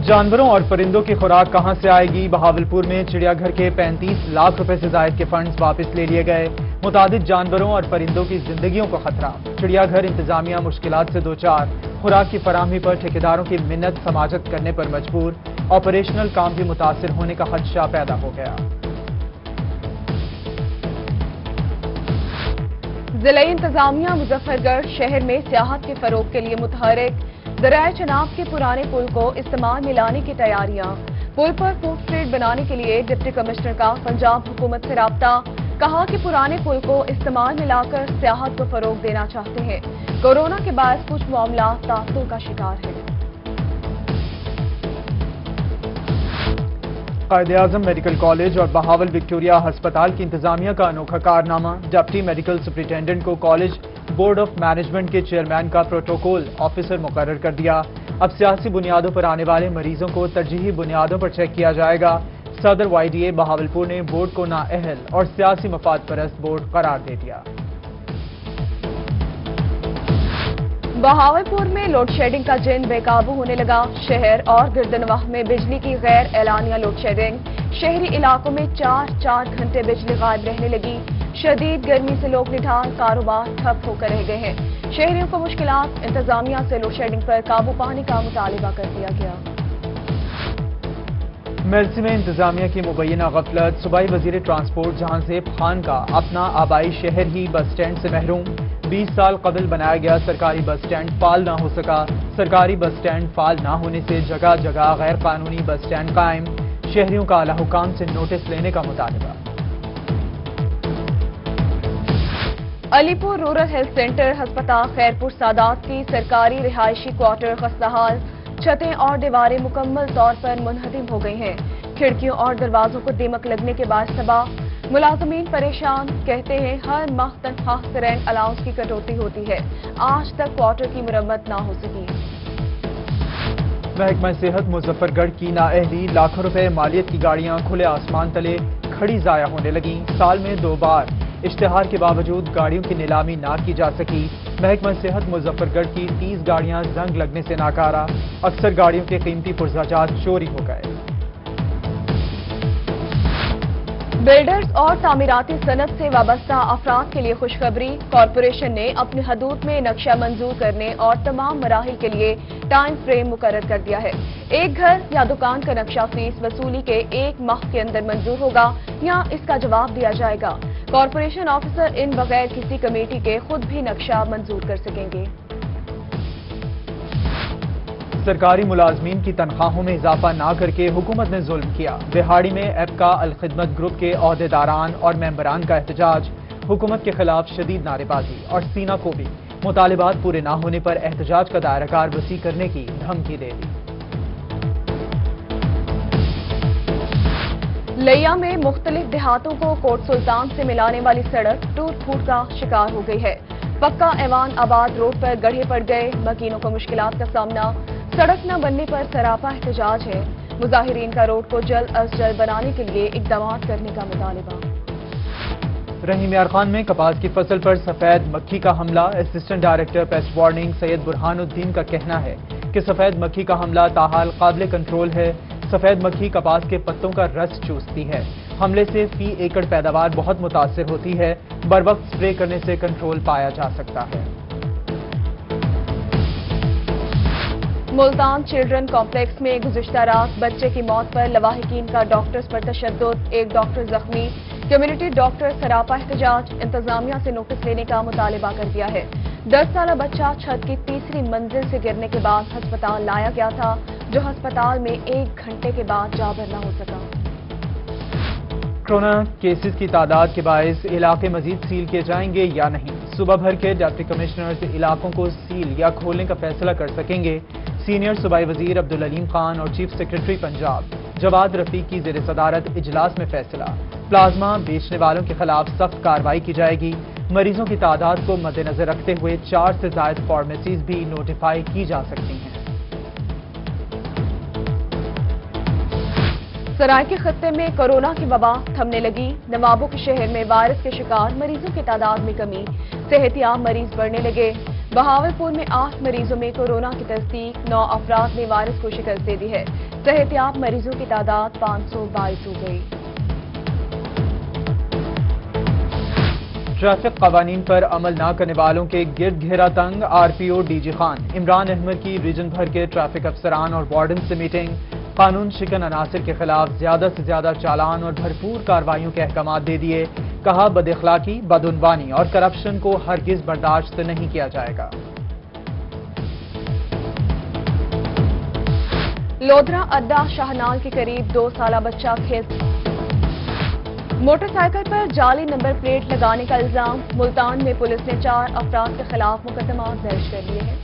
जानवरों और परिंदों की खुराक कहां से आएगी? बहावलपुर में चिड़ियाघर के 35 लाख रुपए से जायद के फंड्स वापस ले लिए गए। मुतादिद जानवरों और परिंदों की जिंदगियों को खतरा। चिड़ियाघर इंतजामिया मुश्किलात से दो चार। खुराक की फराहमी पर ठेकेदारों की मिन्नत समाजत करने पर मजबूर। ऑपरेशनल काम भी मुतासिर होने का खदशा पैदा हो गया। जिला इंतजामिया मुजफ्फरगढ़ शहर में सियाहत के फरोग के लिए मुतहरिक। दरियाए चनाब के पुराने पुल को इस्तेमाल में लाने की तैयारियां। पुल पर फूड स्ट्रीट बनाने के लिए डिप्टी कमिश्नर का पंजाब हुकूमत से राब्ता। कहा कि पुराने पुल को इस्तेमाल में लाकर सियाहत को फरोग देना चाहते हैं। कोरोना के बाद कुछ मामला तासुर का शिकार है। कायद-ए-आज़म मेडिकल कॉलेज और बहावल विक्टोरिया अस्पताल की इंतजामिया का अनोखा कारनामा। डिप्टी मेडिकल सुपरिटेंडेंट को कॉलेज बोर्ड ऑफ मैनेजमेंट के चेयरमैन का प्रोटोकॉल ऑफिसर मुकर्रर कर दिया। अब सियासी बुनियादों पर आने वाले मरीजों को तरजीही बुनियादों पर चेक किया जाएगा। सदर वाईडीए बहावलपुर ने बोर्ड को नाअहल और सियासी मफाद परस्त बोर्ड करार दे दिया। बहावलपुर में लोड शेडिंग का जिन बेकाबू होने लगा। शहर और गिरदनवाह में बिजली की गैर एलानिया लोड शेडिंग। शहरी इलाकों में 4-4 घंटे बिजली गायब रहने लगी। शदीद गर्मी से लोग निढाल, कारोबार ठप होकर रह गए हैं। शहरियों को मुश्किलात। इंतजामिया से लोड शेडिंग पर काबू पाने का मुतालिबा कर दिया गया। मेलसी में इंतजामिया की मुबैना गफलत। सूबाई वजीर ट्रांसपोर्ट जहांजेब खान का अपना आबाई शहर ही बस स्टैंड से महरूम। 20 साल कबल बनाया गया सरकारी बस स्टैंड फाल ना हो सका। सरकारी बस स्टैंड फाल ना होने से जगह जगह गैर कानूनी बस स्टैंड कायम। शहरियों का आला हुकाम से नोटिस लेने का मुतालबा। अलीपुर रूरल हेल्थ सेंटर अस्पताल खैरपुर सादात की सरकारी रिहायशी क्वार्टर खस्ताहाल। छतें और दीवारें मुकम्मल तौर पर मुनहदिम हो गई हैं। खिड़कियों और दरवाजों को दीमक लगने के बाद तबाह। मुलाजमीन परेशान। कहते हैं हर माह तनख्वाह से रेंट अलाउंस की कटौती होती है। आज तक क्वार्टर की मुरम्मत ना हो सकी। महकमा सेहत मुजफ्फरगढ़ की नाअहली। लाखों रुपए मालियत की गाड़ियां खुले आसमान तले खड़ी जाया होने लगी। साल में 2 बार इश्तिहार के बावजूद गाड़ियों की नीलामी ना की जा सकी। महकमा सेहत मुजफ्फरगढ़ की 30 गाड़ियां जंग लगने से नाकारा। अक्सर गाड़ियों के कीमती पुर्जाजात चोरी हो गए। बिल्डर्स और तामीराती सनत से वाबस्ता अफराद के लिए खुशखबरी। कॉरपोरेशन ने अपनी हदूद में नक्शा मंजूर करने और तमाम मराहिल के लिए टाइम फ्रेम मुकर्रर कर दिया है। एक घर या दुकान का नक्शा फीस वसूली के 1 माह के अंदर मंजूर होगा या इसका जवाब दिया जाएगा। कॉरपोरेशन ऑफिसर इन बगैर किसी कमेटी के खुद भी नक्शा मंजूर कर सकेंगे। सरकारी मुलाजमीन की तनख्वाहों में इजाफा ना करके हुकूमत ने जुल्म किया। दिहाड़ी में एपका अल-खिदमत ग्रुप के ओहदेदारान और मेंबरान का एहतजाज। हुकूमत के खिलाफ शदीद नारेबाजी और सीना को भी मुतालिबात पूरे ना होने पर एहतजाज का दायराकार वसी करने की धमकी दे दी। लिया में मुख्तलिफ देहातों को कोट सुल्तान से मिलाने वाली सड़क टूट फूट का शिकार हो गई है। पक्का ऐवान आबाद रोड पर गड्ढे पड़ गए। मकीनों को मुश्किलात का सामना। सड़क न बनने पर सरापा एहतजाज है। मुजाहिरीन का रोड को जल्द अज जल्द बनाने के लिए इकदाम करने का मुतालिबा। रहीम यार खान में कपास की फसल पर सफेद मक्खी का हमला। Assistant director paste warning Syed Burhanuddin का कहना है कि सफेद मक्खी का हमला ताहाल काबिल कंट्रोल है। सफेद मक्खी कपास के पत्तों का रस चूसती है। हमले से फी एकड़ पैदावार बहुत मुतासिर होती है। बर वक्त स्प्रे करने से कंट्रोल पाया जा सकता है। मुल्तान चिल्ड्रन कॉम्प्लेक्स में गुज़िश्ता रात बच्चे की मौत पर लवाहिकीन का डॉक्टर्स पर तशद्दुद। एक डॉक्टर जख्मी। कम्युनिटी डॉक्टर सरापा एहतजाज। इंतजामिया से नोटिस लेने का मुतालिबा कर दिया है। 10 साला बच्चा छत की 3री मंजिल से गिरने के बाद अस्पताल लाया गया था, जो अस्पताल में 1 घंटे के बाद जा भरना हो सका। कोरोना केसेस की तादाद के बायस इलाके मजीद सील किए जाएंगे या नहीं? सूबा भर के डिप्टी कमिश्नर्स इलाकों को सील या खोलने का फैसला कर सकेंगे। सीनियर सूबाई वजीर अब्दुल अलीम खान और चीफ सेक्रेटरी पंजाब जवाद रफीक की जेर सदारत इजलास में फैसला। प्लाज्मा बेचने वालों के खिलाफ सख्त कार्रवाई की जाएगी। मरीजों की तादाद को मद्देनजर रखते हुए 4 से ज्यादा फार्मेसीज भी नोटिफाई की जा सकती हैं। सराय के खत्ते में कोरोना की वबा थमने लगी। नवाबों के शहर में वायरस के शिकार मरीजों की तादाद में कमी। सेहतियाब मरीज बढ़ने लगे। बहावलपुर में 8 मरीजों में कोरोना की तस्दीक। 9 अफराद ने वायरस को शिकस्त दे दी है। सेहतियाब मरीजों की तादाद 522 हो गई। ट्रैफिक कवानीन पर अमल न करने वालों के गिरद घेरा तंग। आरपीओ डीजी खान इमरान अहमद की रीजन भर के ट्रैफिक अफसरान और वार्डन से मीटिंग। कानून शिकन अनासर के खिलाफ ज्यादा से ज्यादा चालान और भरपूर कार्रवाइयों के अहकाम दे दिए। कहा बदअखलाकी, बदउनवानी और करप्शन को हरगिज बर्दाश्त नहीं किया जाएगा। लोधरा अड्डा शाहनाल के करीब 2 साला बच्चा खेल मोटरसाइकिल पर जाली नंबर प्लेट लगाने का इल्जाम। मुल्तान में पुलिस ने 4 अफराद के खिलाफ मुकदमा दर्ज कर लिए हैं।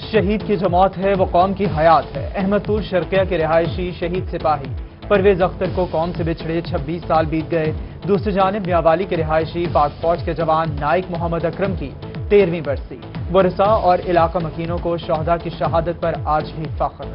शहीद की जो मौत है वो कौम की हयात है। अहमदपुर शर्किया के रिहायशी शहीद सिपाही परवेज अख्तर को कौम से बिछड़े 26 साल बीत गए। दूसरी जानिब मियावाली के रिहायशी पाक फौज के जवान नाइक मोहम्मद अकरम की 13वीं बरसी। वरसा और इलाका मकीनों को शहदा की शहादत पर आज भी फख्र।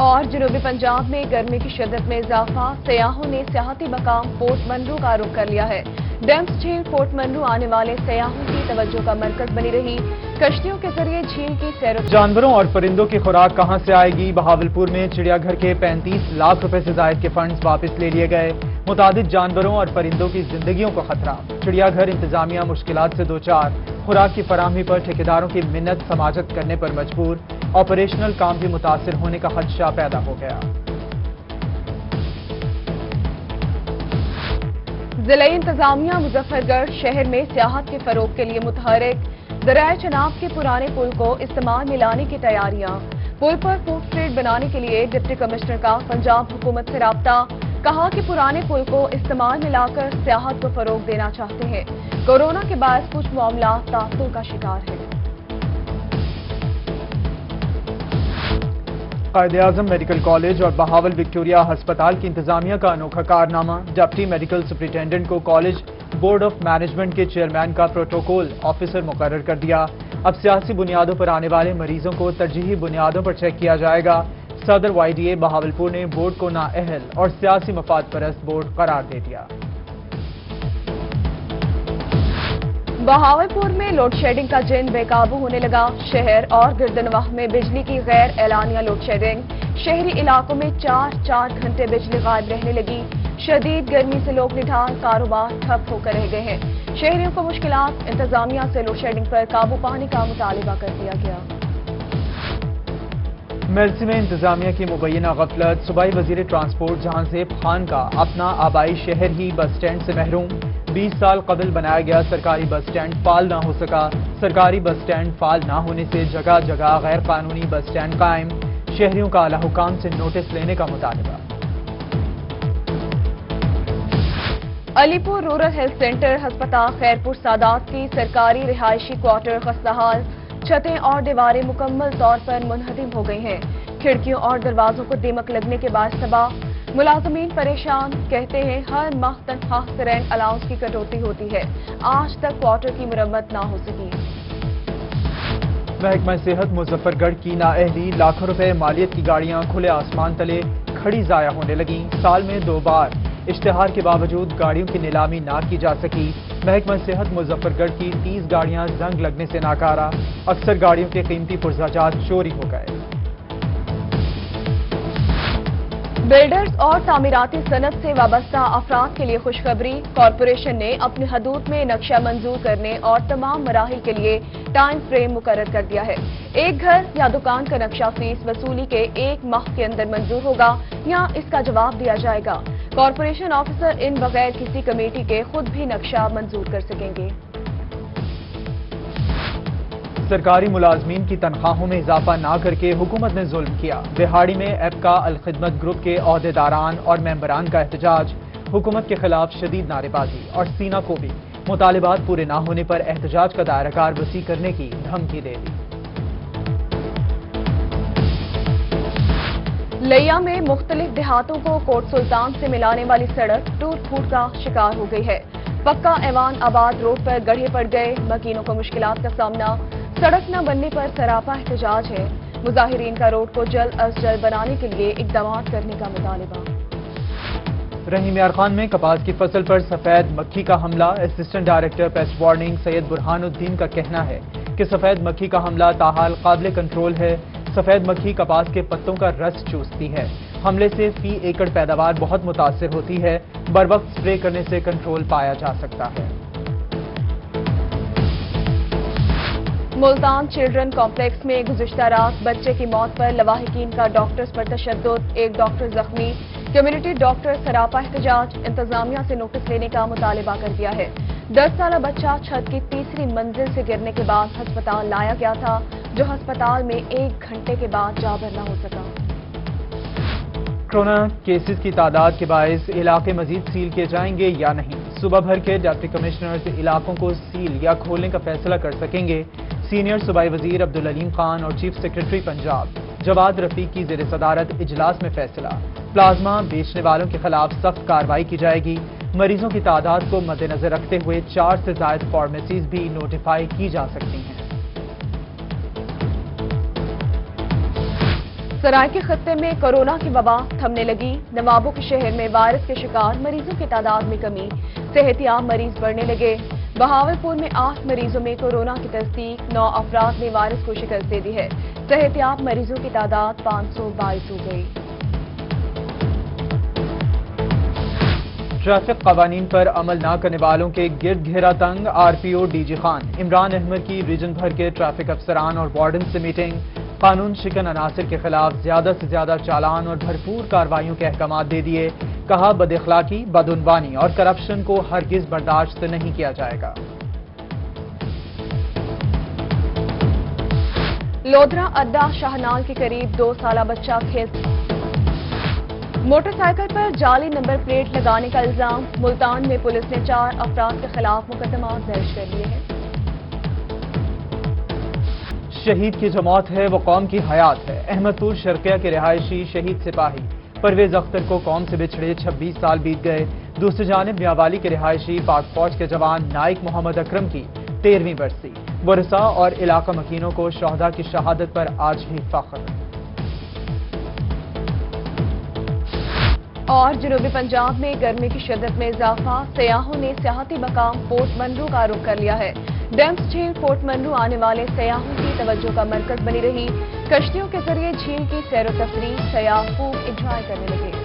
और जनूबी पंजाब में गर्मी की शिद्दत में इजाफा। सयाहों ने सियाहती मकाम पोर्ट मनरू का रुख कर लिया है। डैम्स झील पोर्ट मनरू आने वाले सयाहों की तवज्जो का मरकज बनी रही। कश्तियों के जरिए झील की सैर। जानवरों और परिंदों की खुराक कहां से आएगी? बहावलपुर में चिड़ियाघर के 35 लाख रुपए से जायद के फंड्स वापस ले लिए गए। मुतादिद जानवरों और परिंदों की जिंदगियों को खतरा। चिड़ियाघर इंतजामिया मुश्किलात से दो चार। खुराक की फराहमी पर ठेकेदारों की मिन्नत समाजत करने पर मजबूर। ऑपरेशनल काम भी मुतासिर होने का खदशा पैदा हो गया। जिला इंतजामिया मुजफ्फरगढ़ शहर में सियाहत के फरोग के लिए मुतहरिक। दरियाए चनाब के पुराने पुल को इस्तेमाल में लाने की तैयारियां। पुल पर फूड स्ट्रीट बनाने के लिए डिप्टी कमिश्नर का पंजाब हुकूमत से राब्ता। कहा कि पुराने पुल को इस्तेमाल में लाकर सियाहत को फरोग देना चाहते हैं। कोरोना के बाद कुछ मामला तासुर का शिकार है। कायद-ए-आज़म मेडिकल कॉलेज और बहावल विक्टोरिया हस्पताल की इंतजामिया का अनोखा कारनामा। डिप्टी मेडिकल सुपरिटेंडेंट को कॉलेज बोर्ड ऑफ मैनेजमेंट के चेयरमैन का प्रोटोकॉल ऑफिसर मुकर्रर कर दिया। अब सियासी बुनियादों पर आने वाले मरीजों को तरजीही बुनियादों पर चेक किया जाएगा। सदर वाईडीए बहावलपुर ने बोर्ड को नाअहल और सियासी मफाद परस्त बोर्ड करार दे दिया। बहावलपुर में लोड शेडिंग का जिन बेकाबू होने लगा। शहर और गिरदनवाह में बिजली की गैर एलानिया लोड शेडिंग। शहरी इलाकों में 4-4 घंटे बिजली गायब रहने लगी। शदीद गर्मी से लोग निढाल, कारोबार ठप होकर रह गए हैं। शहरियों को मुश्किलात। इंतजामिया से लोड शेडिंग पर काबू पाने का मुतालिबा कर दिया गया। मेलसी में इंतजामिया की मुबैना गफलत। सूबाई वजीर ट्रांसपोर्ट जहांजेब खान का अपना आबाई शहर ही बस स्टैंड से महरूम। 20 साल कबल बनाया गया सरकारी बस स्टैंड फाल ना हो सका। सरकारी बस स्टैंड फाल ना होने से जगह जगह गैर कानूनी बस स्टैंड कायम। शहरियों का आला हुकाम से नोटिस लेने का मुतालबा। अलीपुर रूरल हेल्थ सेंटर अस्पताल खैरपुर सादात की सरकारी रिहायशी क्वार्टर खस्ताहाल। छतें और दीवारें मुकम्मल तौर पर मुनहदिम हो गई हैं। खिड़कियों और दरवाजों को दीमक लगने के बाद तबाह। मुलाजमीन परेशान। कहते हैं हर माह तनख्वाह से रेंट अलाउंस की कटौती होती है। आज तक क्वार्टर की मुरम्मत ना हो सकी। महकमा सेहत मुजफ्फरगढ़ की नाअहली। लाखों रुपए मालियत की गाड़ियां खुले आसमान तले खड़ी जाया होने लगी। साल में 2 बार इश्तिहार के बावजूद गाड़ियों की नीलामी ना की जा सकी। महकमा सेहत मुजफ्फरगढ़ की 30 गाड़ियां जंग लगने से नाकारा। अक्सर गाड़ियों के कीमती पुर्जाजात चोरी हो गए। बिल्डर्स और तामीराती सनत से वाबस्ता अफराद के लिए खुशखबरी। कॉरपोरेशन ने अपनी हदूद में नक्शा मंजूर करने और तमाम मराहिल के लिए टाइम फ्रेम मुकर्रर कर दिया है। एक घर या दुकान का नक्शा फीस वसूली के 1 माह के अंदर मंजूर होगा या इसका जवाब दिया जाएगा। कॉरपोरेशन ऑफिसर इन बगैर किसी कमेटी के खुद भी नक्शा मंजूर कर सकेंगे। सरकारी मुलाजमीन की तनख्वाहों में इजाफा ना करके हुकूमत ने जुल्म किया। दिहाड़ी में एपका अल-खिदमत ग्रुप के ओहदेदारान और मेंबरान का एहतजाज। हुकूमत के खिलाफ शदीद नारेबाजी और सीना को भी मुतालिबात पूरे ना होने पर एहतजाज का दायराकार वसी करने की धमकी दे दी। लिया में मुख्तलिफ देहातों को कोट सुल्तान से मिलाने वाली सड़क टूट फूट का शिकार हो गई है। पक्का ऐवान आबाद रोड पर गड्ढे पड़ गए। मकीनों को मुश्किलात का सामना। सड़क न बनने पर सरापा एहतजाज है। मुजाहिरीन का रोड को जल्द अज जल्द बनाने के लिए इकदाम करने का मुतालिबा। रहीम यार खान में कपास की फसल पर सफेद मक्खी का हमला। Assistant director paste warning Syed Burhanuddin का कहना है कि सफेद मक्खी का हमला ताहाल काबिल कंट्रोल है। सफेद मक्खी कपास के पत्तों का रस चूसती है। हमले से फी एकड़ पैदावार बहुत मुतासिर होती है। बर वक्त स्प्रे करने से कंट्रोल पाया जा सकता है। मुल्तान चिल्ड्रन कॉम्प्लेक्स में गुज़िश्ता रात बच्चे की मौत पर लवाहिकीन का डॉक्टर्स पर तशद्दुद, एक डॉक्टर जख्मी। कम्युनिटी डॉक्टर सरापा एहतजाज, इंतजामिया से नोटिस लेने का मुतालिबा कर दिया है। 10 साला बच्चा छत की तीसरी मंजिल से गिरने के बाद अस्पताल लाया गया था, जो अस्पताल में 1 घंटे के बाद जाबर न हो सका। कोरोना केसेस की तादाद के बायस इलाके मजीद सील किए जाएंगे या नहीं। सूबा भर के डिप्टी कमिश्नर्स इलाकों को सील या खोलने का फैसला कर सकेंगे। सीनियर सूबाई वजीर अब्दुल अलीम खान और चीफ सेक्रेटरी पंजाब जवाद रफीक की ज़ेर सदारत इजलास में फैसला। प्लाज्मा बेचने वालों के खिलाफ सख्त कार्रवाई की जाएगी। मरीजों की तादाद को मद्देनजर रखते हुए 4 से ज्यादा फार्मेसीज भी नोटिफाई की जा सकती हैं। सराय के खत्ते में कोरोना की वबा थमने लगी। नवाबों के शहर में वायरस के शिकार मरीजों की तादाद में कमी, सेहतियाब मरीज बढ़ने लगे। बहावलपुर में 8 मरीजों में कोरोना की तस्दीक, 9 अफराद ने वायरस को शिकस्त दे दी है। सेहतियाब मरीजों की तादाद 522 हो गई। ट्रैफिक कवानीन पर अमल न करने वालों के गिरद घेरा तंग। आरपीओ डीजी खान इमरान अहमद की रीजन भर के ट्रैफिक अफसरान और वार्डन से मीटिंग। कानून शिकन अनासर के खिलाफ ज्यादा से ज्यादा चालान और भरपूर कार्रवाइयों के अहकाम दे दिए। कहा बदअखलाकी, बदउनवानी और करप्शन को हरगिज बर्दाश्त नहीं किया जाएगा। लोधरा अड्डा शाहनाल के करीब 2 साला बच्चा खेल मोटरसाइकिल पर जाली नंबर प्लेट लगाने का इल्जाम। मुल्तान में पुलिस ने 4 अफराद के खिलाफ मुकदमा दर्ज कर लिए हैं। शहीद की जो मौत है वो कौम की हयात है। अहमदपुर शर्किया के रिहायशी शहीद सिपाही परवेज अख्तर को कौम से बिछड़े 26 साल बीत गए। दूसरी जानिब मियावाली के रिहायशी पाक फौज के जवान नाइक मोहम्मद अकरम की 13वीं बरसी। वरसा और इलाका मकीनों को शहदा की शहादत पर आज भी फख्र। और जनूबी पंजाब में गर्मी की शिद्दत में इजाफा। सयाहों ने सियाहती मकाम पोर्ट मनरू का रुख कर लिया है। डैम्स झील पोर्ट मनरू आने वाले सयाहों की तवज्जो का मरकज बनी रही। कश्तियों के जरिए झील की सैर व तफरीह सयाह खूब इंजॉय करने लगे।